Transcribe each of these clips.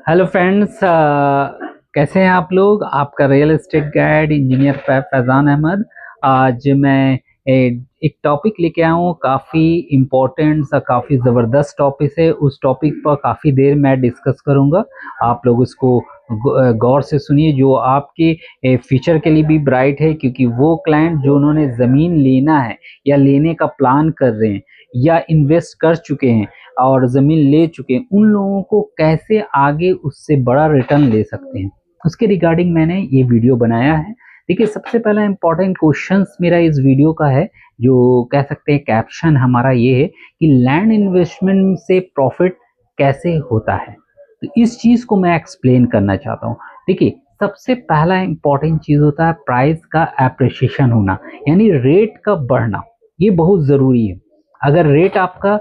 Hello friends, कैसे हैं आप लोग। आपका real estate guide engineer Faizan Ahmad. आज मैं एक टॉपिक लेके आया हूँ। काफ़ी इम्पोर्टेंट सा, काफ़ी ज़बरदस्त टॉपिक है। उस टॉपिक पर काफ़ी देर मैं डिस्कस करूँगा। आप लोग उसको गौर से सुनिए, जो आपके फ्यूचर के लिए भी ब्राइट है, क्योंकि वो क्लाइंट जो उन्होंने ज़मीन लेना है या लेने का प्लान कर रहे हैं या इन्वेस्ट कर चुके हैं और ज़मीन ले चुके हैं, उन लोगों को कैसे आगे उससे बड़ा रिटर्न ले सकते हैं, उसके रिगार्डिंग मैंने ये वीडियो बनाया है। देखिए, सबसे पहला इम्पोर्टेंट क्वेश्चंस मेरा इस वीडियो का है, जो कह सकते हैं कैप्शन हमारा ये है कि लैंड इन्वेस्टमेंट से प्रॉफिट कैसे होता है। तो इस चीज़ को मैं एक्सप्लेन करना चाहता हूँ। देखिए, सबसे पहला इम्पोर्टेंट चीज़ होता है प्राइस का एप्रिसिएशन होना, यानी रेट का बढ़ना। ये बहुत ज़रूरी है। अगर रेट आपका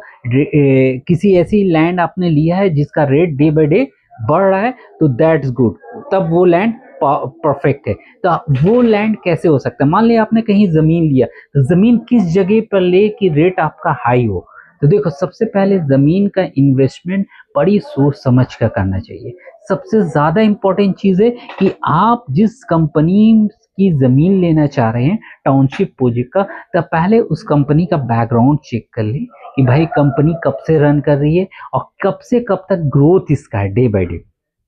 किसी ऐसी लैंड आपने लिया है जिसका रेट डे बाय डे बढ़ रहा है, तो दैट्स गुड, तब वो लैंड परफेक्ट है। तो वो लैंड कैसे हो सकता है? मान लिया आपने कहीं जमीन लिया, तो जमीन किस जगह पर ले कि रेट आपका हाई हो। तो देखो, सबसे पहले जमीन का इन्वेस्टमेंट बड़ी सोच समझ कर करना चाहिए। सबसे ज्यादा इंपॉर्टेंट चीज है कि आप जिस कंपनी की जमीन लेना चाह रहे हैं टाउनशिप प्रोजेक्ट का, तब पहले उस कंपनी का बैकग्राउंड चेक कर ले कि भाई कंपनी कब से रन कर रही है और कब से कब तक ग्रोथ इसका है डे बाय डे।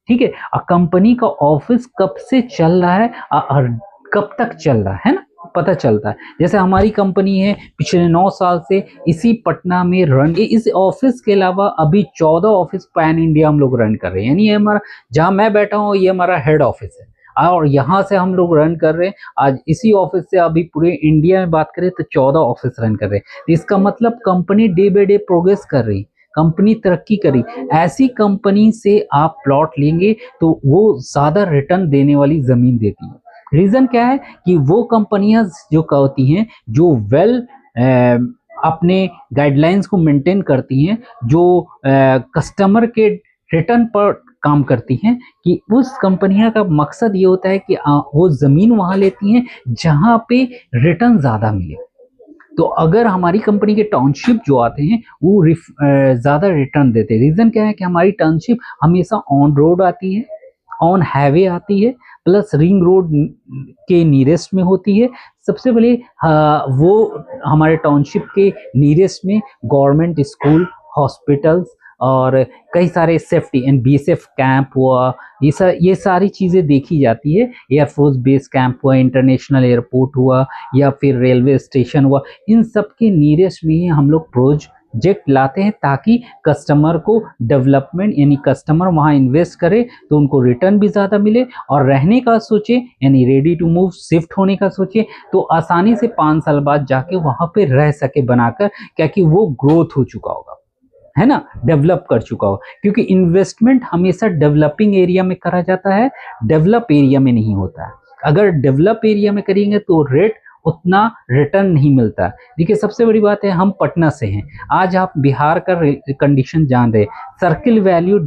ठीक है, और कंपनी का ऑफिस कब से चल रहा है और कब तक चल रहा है ना, पता चलता है। जैसे हमारी कंपनी है, पिछले 9 साल से इसी पटना में रन, इस ऑफिस के अलावा अभी 14 ऑफिस पैन इंडिया हम लोग रन कर रहे हैं। यानी ये हमारा, जहाँ मैं बैठा हूँ, ये हमारा हेड ऑफिस है और यहाँ से हम लोग रन कर रहे हैं। आज इसी ऑफिस से अभी पूरे इंडिया में बात करें तो 14 ऑफिस रन कर रहे हैं। तो इसका मतलब company day by day progress कर रही, कंपनी तरक्की करी। ऐसी कंपनी से आप प्लॉट लेंगे तो वो ज्यादा रिटर्न देने वाली जमीन देती है। रीजन क्या है कि वो कंपनियां जो होती हैं, जो वेल अपने गाइडलाइंस को मेंटेन करती हैं, जो कस्टमर के रिटर्न पर काम करती हैं, कि उस कंपनियां का मकसद ये होता है कि वो जमीन वहां लेती हैं जहां पे रिटर्न ज्यादा मिले। तो अगर हमारी कंपनी के टाउनशिप जो आते हैं वो ज्यादा रिटर्न देते हैं। रीजन क्या है कि हमारी टाउनशिप हमेशा ऑन रोड आती है, ऑन हाईवे आती है, प्लस रिंग रोड के नियरेस्ट में होती है। सबसे पहले वो हमारे टाउनशिप के नियरेस्ट में गवर्नमेंट स्कूल, हॉस्पिटल्स और कई सारे सेफ्टी एंड बीएसएफ कैंप हुआ, ये सारी चीज़ें देखी जाती है। एयरफोर्स बेस कैंप हुआ, इंटरनेशनल एयरपोर्ट हुआ, या फिर रेलवे स्टेशन हुआ। इन सब के नियरेस्ट में ही हम लोग प्रोजेक्ट लाते हैं, ताकि कस्टमर को डेवलपमेंट, यानी कस्टमर वहाँ इन्वेस्ट करे तो उनको रिटर्न भी ज़्यादा मिले, और रहने का सोचे यानी रेडी टू मूव शिफ्ट होने का सोचे तो आसानी से 5 साल बाद जाके वहाँ पे रह सके बनाकर, क्या कि वो ग्रोथ हो चुका होगा, है ना, डेवलप कर चुका हो। क्योंकि इन्वेस्टमेंट हमेशा डेवलपिंग एरिया में करा जाता है, डेवलप एरिया में नहीं होता है। अगर डेवलप एरिया में करेंगे तो रेट उतना रिटर्न नहीं मिलता। देखिए, सबसे बड़ी बात है, हम पटना से हैं। आज आप बिहार का कंडीशन जान रहे, सर्किल वैल्यू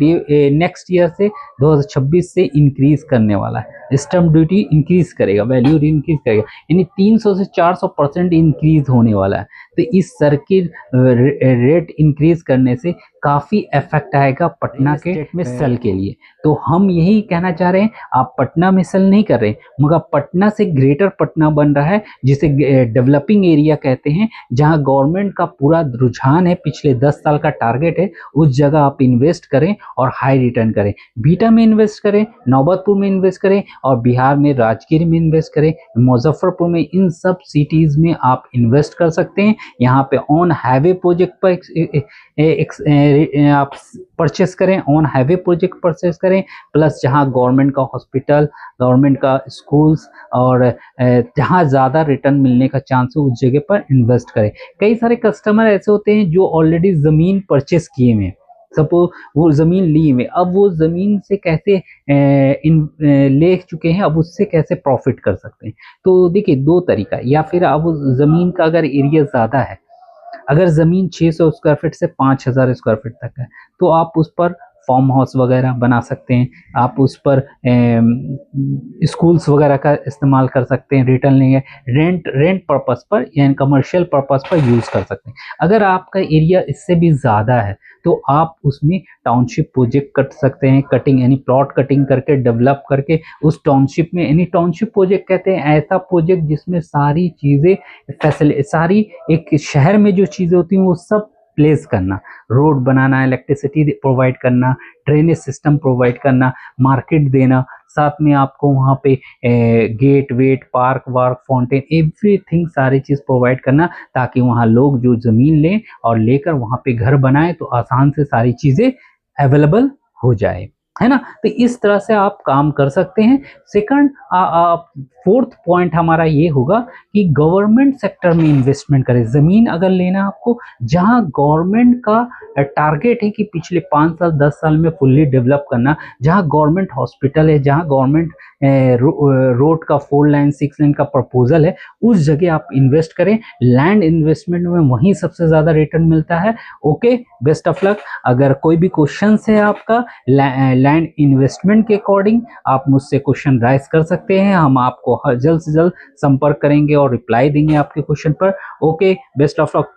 नेक्स्ट ईयर से 2026 से इंक्रीज करने वाला है। स्टैंप ड्यूटी इंक्रीज करेगा, वैल्यू इंक्रीज करेगा, यानी 300 से 400% इंक्रीज होने वाला है। तो इस सर्किल रेट इंक्रीज करने से काफी इफेक्ट आएगा पटना के स्टेट में सेल के लिए। तो हम यही कहना चाह रहे हैं, आप पटना में सेल नहीं कर रहे, मगर पटना से ग्रेटर पटना बन रहा है, जिसे डेवलपिंग एरिया कहते हैं, जहां गवर्नमेंट का पूरा रुझान है, पिछले 10 साल का टारगेट है। उस जगह आप इन्वेस्ट करें और हाई रिटर्न करें। बीटा में इन्वेस्ट करें, नौबतपुर में इन्वेस्ट करें, और बिहार में राजगीर में इन्वेस्ट करें, मुजफ्फरपुर में, इन सब सिटीज में आप इन्वेस्ट कर सकते हैं। यहाँ पे ऑन हाईवे प्रोजेक्ट पर आप परचेस करें, ऑन हाईवे प्रोजेक्ट परचेस करें, प्लस जहां गवर्नमेंट का हॉस्पिटल, गवर्नमेंट का स्कूल्स और जहां ज़्यादा रिटर्न मिलने का चांस हो, उस जगह पर इन्वेस्ट करें। कई सारे कस्टमर ऐसे होते हैं जो ऑलरेडी ज़मीन परचेस किए हुए, सपोज वो ज़मीन ली हुई, अब वो ज़मीन से कैसे ले चुके हैं, अब उससे कैसे प्रॉफिट कर सकते हैं। तो देखिए, दो तरीका, या फिर अब उस ज़मीन का अगर एरिया ज़्यादा है, अगर ज़मीन 600 स्क्वायर फीट से 5000 स्क्वायर फीट तक है, तो आप उस पर फार्म हाउस वगैरह बना सकते हैं, आप उस पर स्कूल्स वगैरह का इस्तेमाल कर सकते हैं, रिटर्न लेंगे, रेंट पर्पस पर या कमर्शियल पर्पस पर यूज़ कर सकते हैं। अगर आपका एरिया इससे भी ज़्यादा है तो आप उसमें टाउनशिप प्रोजेक्ट कर सकते हैं, कटिंग यानी प्लॉट कटिंग करके डेवलप करके उस टाउनशिप में, यानी टाउनशिप प्रोजेक्ट कहते हैं ऐसा प्रोजेक्ट जिसमें सारी चीज़ें सारी एक शहर में जो चीज़ें होती हैं वो सब प्लेस करना, रोड बनाना, इलेक्ट्रिसिटी प्रोवाइड करना, ड्रेनेज सिस्टम प्रोवाइड करना, मार्केट देना, साथ में आपको वहाँ पे गेट वेट, पार्क वार्क, फाउंटेन, एवरीथिंग सारी चीज़ प्रोवाइड करना, ताकि वहाँ लोग जो ज़मीन लें और लेकर वहाँ पे घर बनाए तो आसान से सारी चीज़ें अवेलेबल हो जाए, है ना। तो इस तरह से आप काम कर सकते हैं। सेकंड, फोर्थ पॉइंट हमारा ये होगा कि गवर्नमेंट सेक्टर में इन्वेस्टमेंट करें। ज़मीन अगर लेना आपको, जहां गवर्नमेंट का टारगेट है कि पिछले 5 साल 10 साल में फुल्ली डेवलप करना, जहां गवर्नमेंट हॉस्पिटल है, जहां गवर्नमेंट रोड का 4 लाइन 6 लाइन का प्रपोजल है, उस जगह आप इन्वेस्ट करें। लैंड इन्वेस्टमेंट में वहीं सबसे ज़्यादा रिटर्न मिलता है। Okay, best of luck. अगर कोई भी क्वेश्चन है आपका लैंड इन्वेस्टमेंट के अकॉर्डिंग, आप मुझसे क्वेश्चन राइज कर सकते हैं, हम आपको जल्द से जल्द संपर्क करेंगे और रिप्लाई देंगे आपके क्वेश्चन पर। Okay, best of luck.